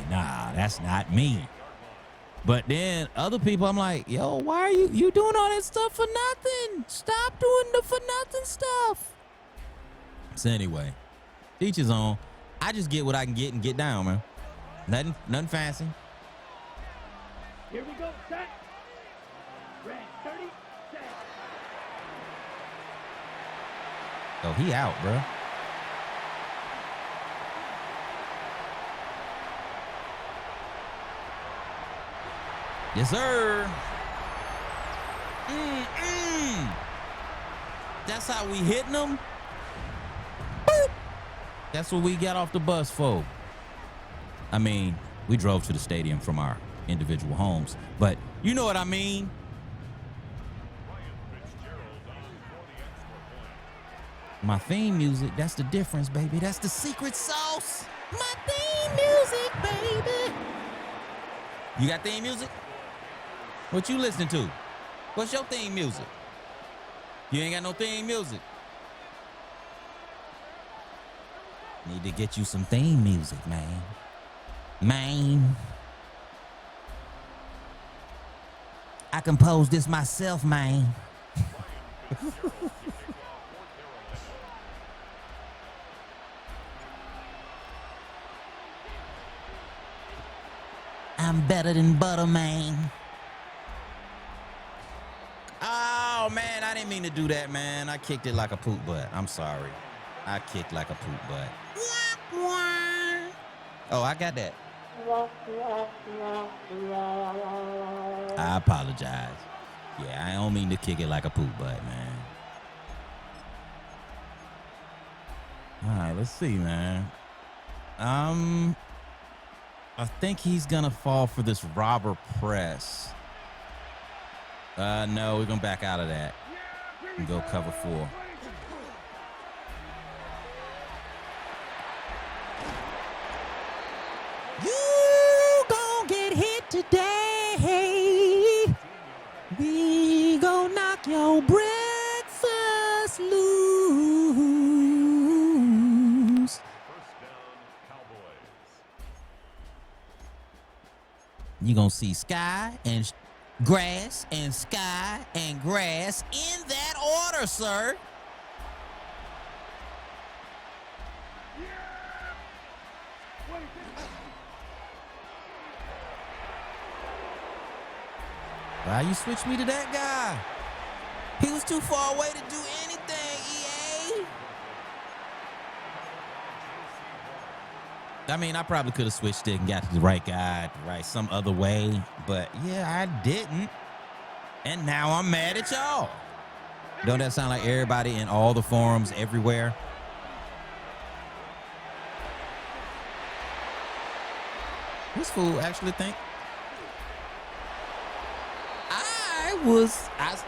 that's not me. But then other people, I'm like, yo, why are you doing all that stuff for nothing? Stop doing the for nothing stuff. So anyway, teach his own. I just get what I can get and get down, man. Nothing fancy. Here we go, set. Red 30, set. Oh, he out, bro. Yes, sir. That's how we hitting them. Boop. That's what we got off the bus for. I mean, we drove to the stadium from our individual homes, but you know what I mean. My theme music, that's the difference, baby. That's the secret sauce. My theme music, baby. You got theme music? What you listening to? What's your theme music? You ain't got no theme music. Need to get you some theme music, man. I composed this myself, man. I'm better than butter, man. Oh, man, I didn't mean to do that, man. I kicked it like a poop butt. I'm sorry. I kicked like a poop butt. Oh, I got that. I apologize. Yeah, I don't mean to kick it like a poop butt, man. All right, let's see, man. I think he's gonna fall for this robber press. No, we're gonna back out of that and go cover 4. You gon' get hit today. We gon' knock your breakfast loose. You gonna see sky and grass and sky and grass in that order, sir. Why you switch me to that guy? He was too far away to do anything, EA. I mean, I probably could have switched it and got to the right guy, some other way. But, yeah, I didn't. And now I'm mad at y'all. Don't that sound like everybody in all the forums everywhere? This fool actually think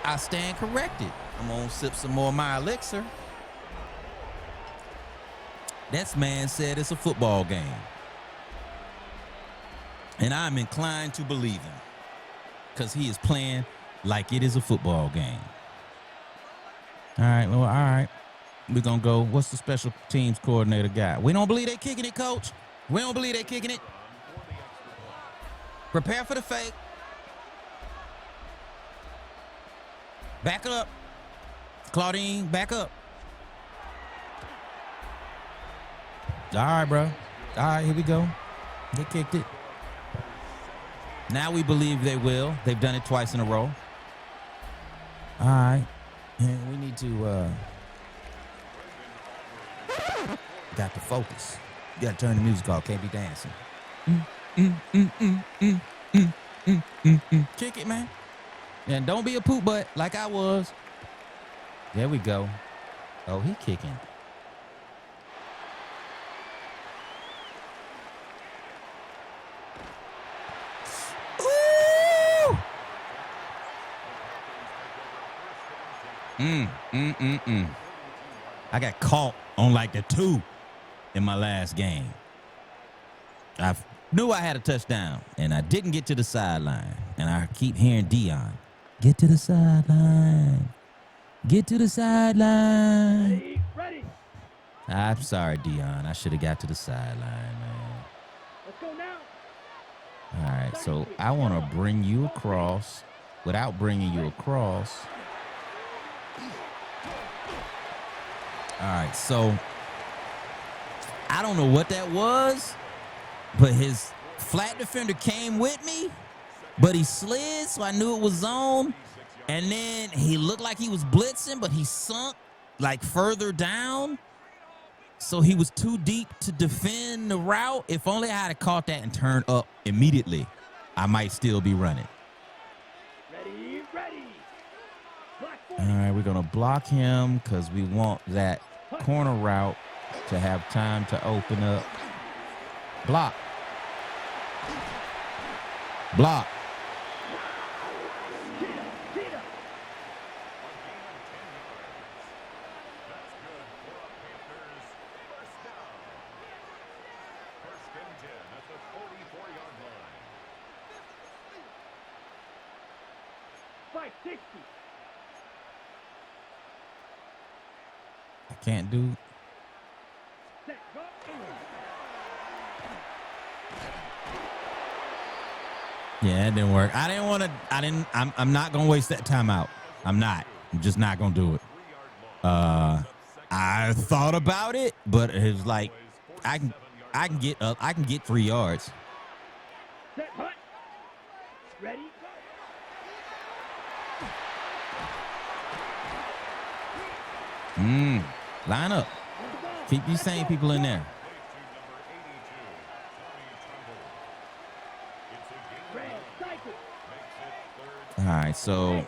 I stand corrected. I'm gonna sip some more of my elixir. That man said it's a football game. And I'm inclined to believe him. Because he is playing like it is a football game. All right, well, all right. We're gonna go, what's the special teams coordinator got? We don't believe they kicking it, coach. We don't believe they kicking it. Prepare for the fake. Back up. Claudine, back up. All right, bro. All right, here we go. They kicked it. Now we believe they will. They've done it twice in a row. All right. And we need to, got to focus. You got to turn the music off. Can't be dancing. Kick it, man. And don't be a poop butt like I was. There we go. Oh, he kicking. Ooh! I got caught on like the 2 in my last game. I knew I had a touchdown, and I didn't get to the sideline. And I keep hearing Dion, get to the sideline. Get to the sideline. Ready. I'm sorry, Dion. I should have got to the sideline, man. Let's go now. All right, so I want to bring you across without bringing you across. All right, so I don't know what that was, but his flat defender came with me, but he slid, so I knew it was zone. And then he looked like he was blitzing, but he sunk like further down. So he was too deep to defend the route. If only I had caught that and turned up immediately, I might still be running. Ready, ready. All right, we're going to block him because we want that corner route to have time to open up. Block. Block. I can't do. Yeah, it didn't work. I didn't want to. I'm not gonna waste that time out. I'm just not gonna do it. I thought about it, but it was like I can get up. I can get 3 yards. Set, hut. Ready. Line up. Keep these same people in there. All right, so in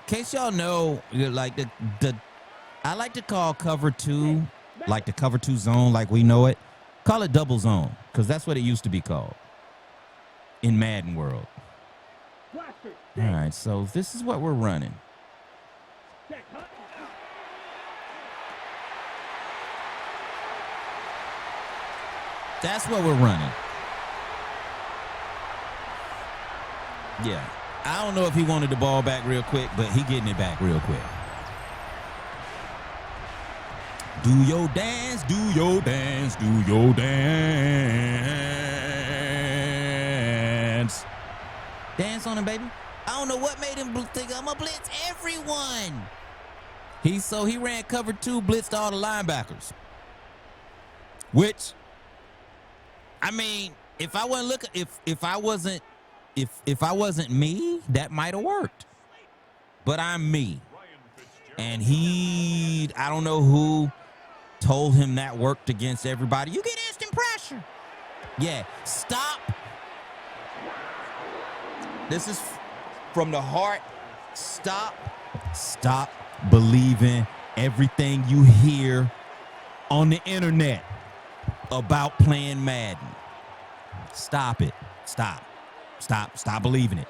case y'all know, like I like to call cover 2, like the cover 2 zone, like we know it. Call it double zone, because that's what it used to be called in Madden world. All right, so this is what we're running. That's what we're running. Yeah. I don't know if he wanted the ball back real quick, but he getting it back real quick. Do your dance, do your dance, do your dance. Dance on him, baby. I don't know what made him think I'm gonna blitz everyone. He ran cover 2, blitzed all the linebackers. Which, I mean, if I wasn't me, that might have worked. But I'm me. And I don't know who told him that worked against everybody. You get instant pressure. Yeah, stop. This is from the heart. Stop believing everything you hear on the internet about playing Madden. Stop it. Stop believing it.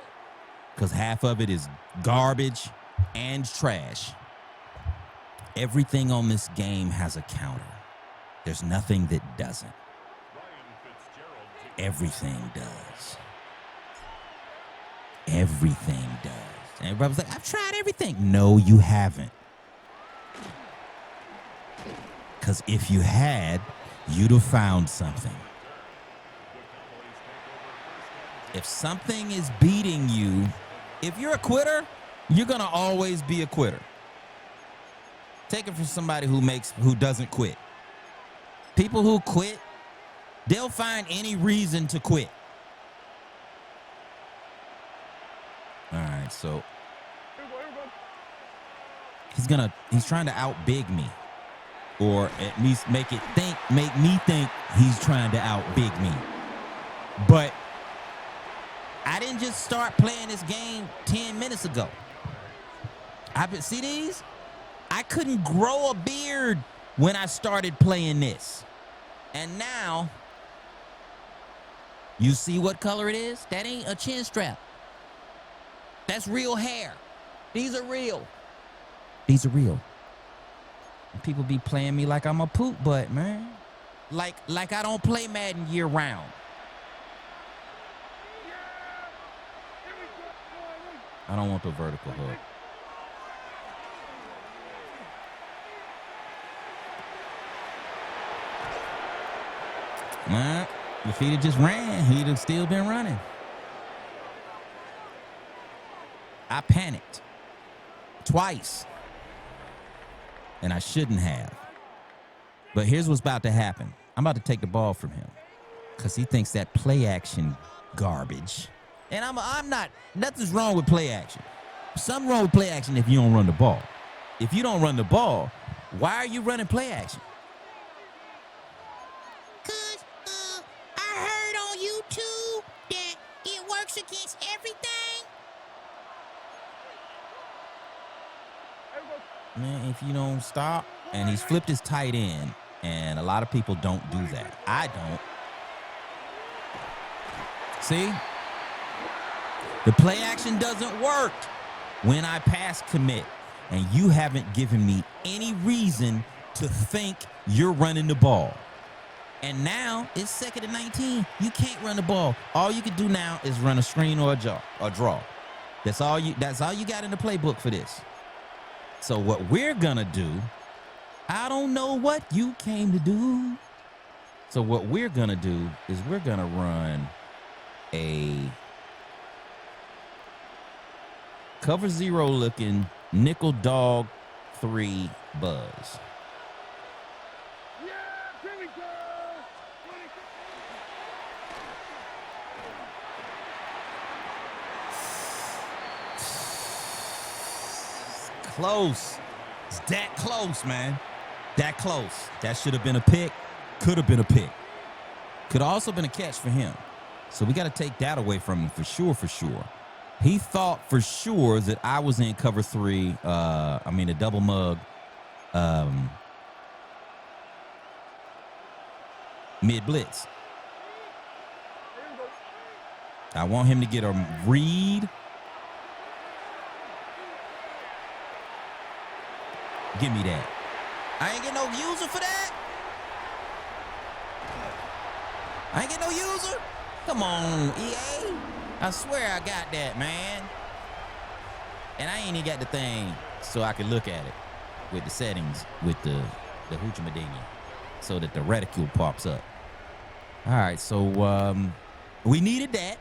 Because half of it is garbage and trash. Everything on this game has a counter. There's nothing that doesn't. Everything does. Everything does. And everybody's like, I've tried everything. No, you haven't. Because if you had, you'd have found something. If something is beating you, if you're a quitter, you're going to always be a quitter. Take it from somebody who doesn't quit. People who quit, they'll find any reason to quit. All right, so he's trying to outbig me, or at least make me think he's trying to outbig me. But I didn't just start playing this game 10 minutes ago. See these? I couldn't grow a beard when I started playing this. And now, you see what color it is? That ain't a chin strap. That's real hair. These are real. These are real. And people be playing me like I'm a poop butt, man. Like I don't play Madden year round. I don't want the vertical hook. If he'd have just ran, he'd have still been running. I panicked twice, and I shouldn't have. But here's what's about to happen. I'm about to take the ball from him because he thinks that play action garbage. And I'm not, nothing's wrong with play action. Something wrong with play action if you don't run the ball. If you don't run the ball, why are you running play action? Cause I heard on YouTube that it works against everything. Man, if you don't stop, and he's flipped his tight end, and a lot of people don't do that. I don't. See? The play action doesn't work when I pass commit, and you haven't given me any reason to think you're running the ball. And now it's 2nd and 19. You can't run the ball. All you can do now is run a screen or a draw. That's all you got in the playbook for this. So what we're gonna do, I don't know what you came to do. So what we're gonna do is we're gonna run a cover 0 looking nickel dog 3 buzz. Yeah, here we go. Close. It's that close, man. That close. That should have been a pick. Could have been a pick. Could have also been a catch for him. So we got to take that away from him for sure, for sure. He thought for sure that I was in cover 3. A double mug. Mid blitz. I want him to get a read. Give me that. I ain't get no user for that. I ain't get no user. Come on, EA. I swear I got that, man. And I ain't even got the thing so I can look at it with the settings with the hoochamadingy so that the reticule pops up. All right, so we needed that.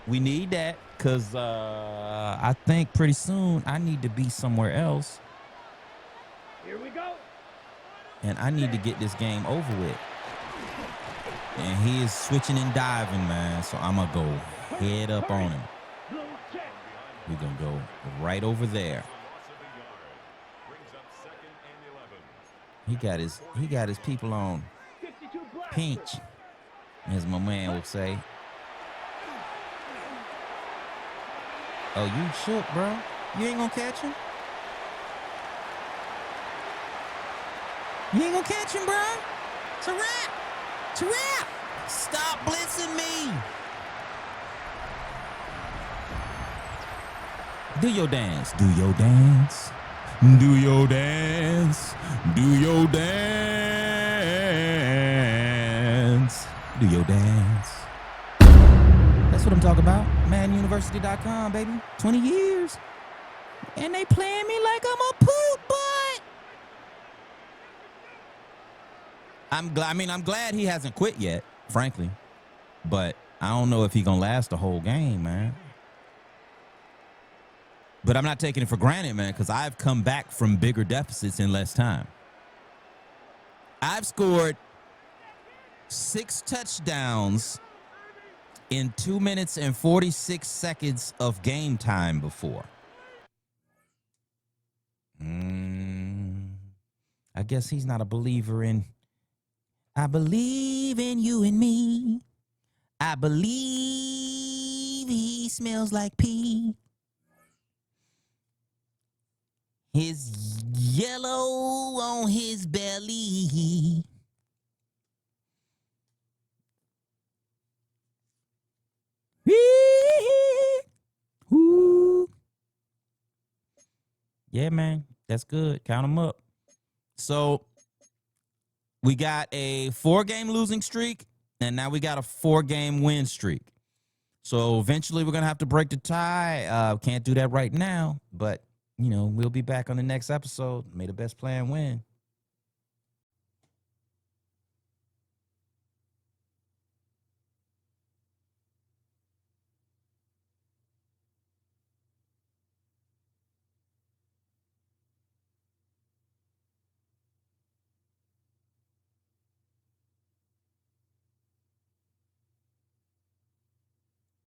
We need that because I think pretty soon I need to be somewhere else. Here we go. And I need to get this game over with. And he is switching and diving, man. So I'm going to go head up on him. We're going to go right over there. He got his people on pinch, as my man would say. Oh, you shook, bro. You ain't going to catch him? You ain't gonna catch him, bro. It's a wrap. It's a wrap. Stop blitzing me. Do your dance. Do your dance. Do your dance. Do your dance. Do your dance. That's what I'm talking about. MaddenUniversity.com, baby. 20 years. And they playing me like I'm a poop butt. I'm glad he hasn't quit yet, frankly. But I don't know if he's going to last the whole game, man. But I'm not taking it for granted, man, because I've come back from bigger deficits in less time. I've scored 6 touchdowns in 2 minutes and 46 seconds of game time before. I guess he's not a believer in... I believe in you and me. I believe he smells like pee. His yellow on his belly. Yeah, man. That's good. Count them up. So... we got a 4-game losing streak, and now we got a 4-game win streak. So eventually we're going to have to break the tie. Can't do that right now, but, we'll be back on the next episode. May the best plan win.